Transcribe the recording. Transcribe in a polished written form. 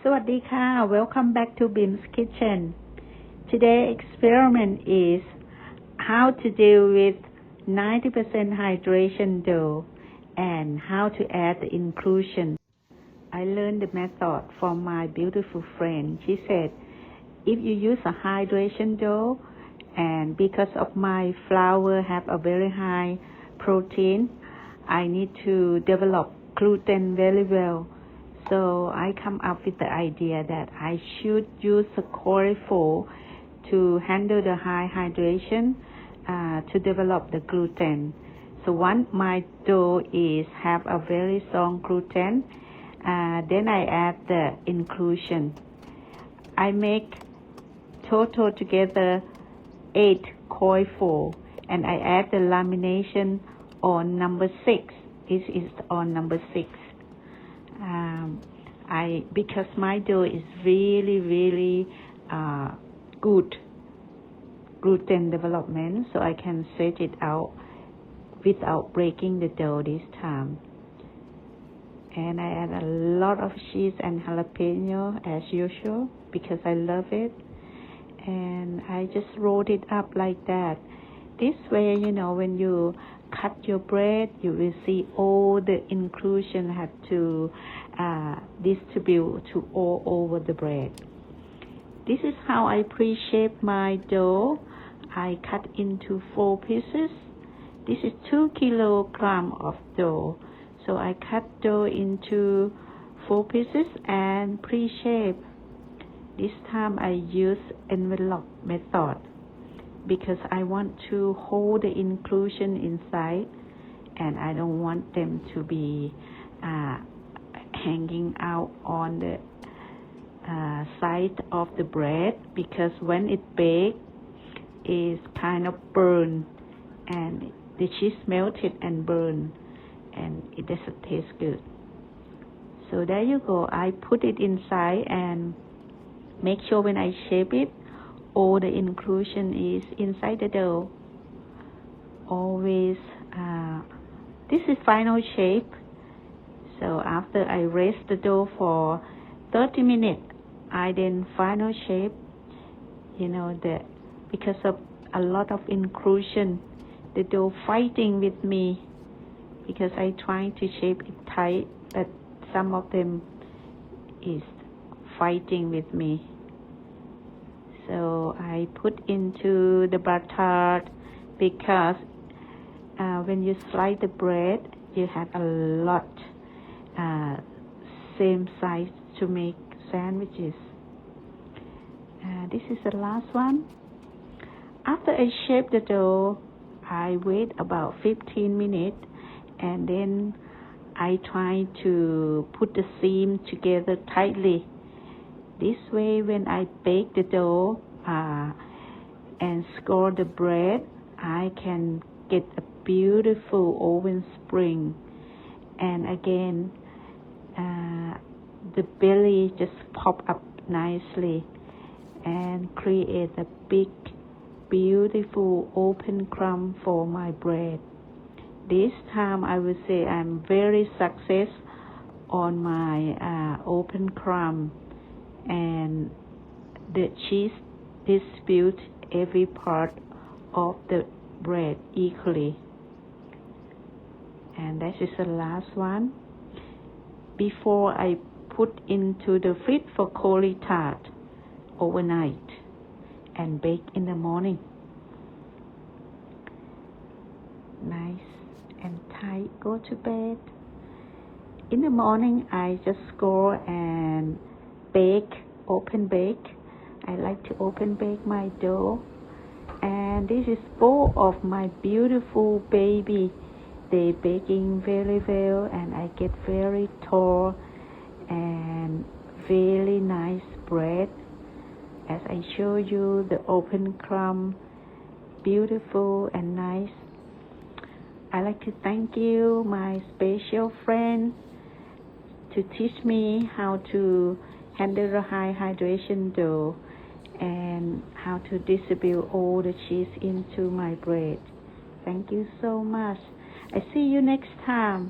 สวัสดีค่ะ Welcome back to Bim's Kitchen. Today's experiment is how to deal with 90% hydration dough and how to add the inclusion. I learned the method from my beautiful friend. She said, if you use a hydration dough and because of my flour have a very high protein, I need to develop gluten very well.So I come up with the idea that I should use a coil to handle the high hydration to develop the gluten. So once my dough have a very strong gluten, then I add the inclusion. I make total together 8 coil and I add the lamination on number 6. This is on number 6.Because my dough is really good gluten development, so I can set it out without breaking the dough this time. And I add a lot of cheese and jalapeno as usual because I love it. And I just roll it up like that. This way, when you cut your bread, you will see all the inclusion have to distribute to all over the bread. This is how I pre-shape my dough. I cut into 4 pieces. This is 2 kilograms of dough. So I cut dough into 4 pieces and pre-shape. This time I use envelope method.Because I want to hold the inclusion inside and I don't want them to be hanging out on the side of the bread because when it bakes it's kind of burn and the cheese melted and burn and it doesn't taste good. So there you go. I put it inside and make sure when I shape it all the inclusion is inside the dough. Always, this is final shape. So after I rest the dough for 30 minutes, I then final shape. That because of a lot of inclusion, the dough fighting with me because I trying to shape it tight, but some of them is fighting with me.So I put into the butter because when you slice the bread, you have a lot same size to make sandwiches. This is the last one. After I shape the dough, I wait about 15 minutes and then I try to put the seam together tightly.This way, when I bake the dough and score the bread, I can get a beautiful oven spring. And again, the belly just pop up nicely and create a big, beautiful open crumb for my bread. This time, I would say I'm very success on my open crumb.And the cheese distribute every part of the bread equally. And that is the last one. Before I put into the fridge for cold tart overnight and bake in the morning. Nice and tight. Go to bed. In the morning, I just score and open bake. I like to open bake my dough. And this is both of my beautiful baby. They baking very well and I get very tall and very nice bread. As I show you the open crumb, beautiful and nice. I like to thank you, my special friend, to teach me how to handle the high hydration dough and how to distribute all the cheese into my bread. Thank you so much. I see you next time.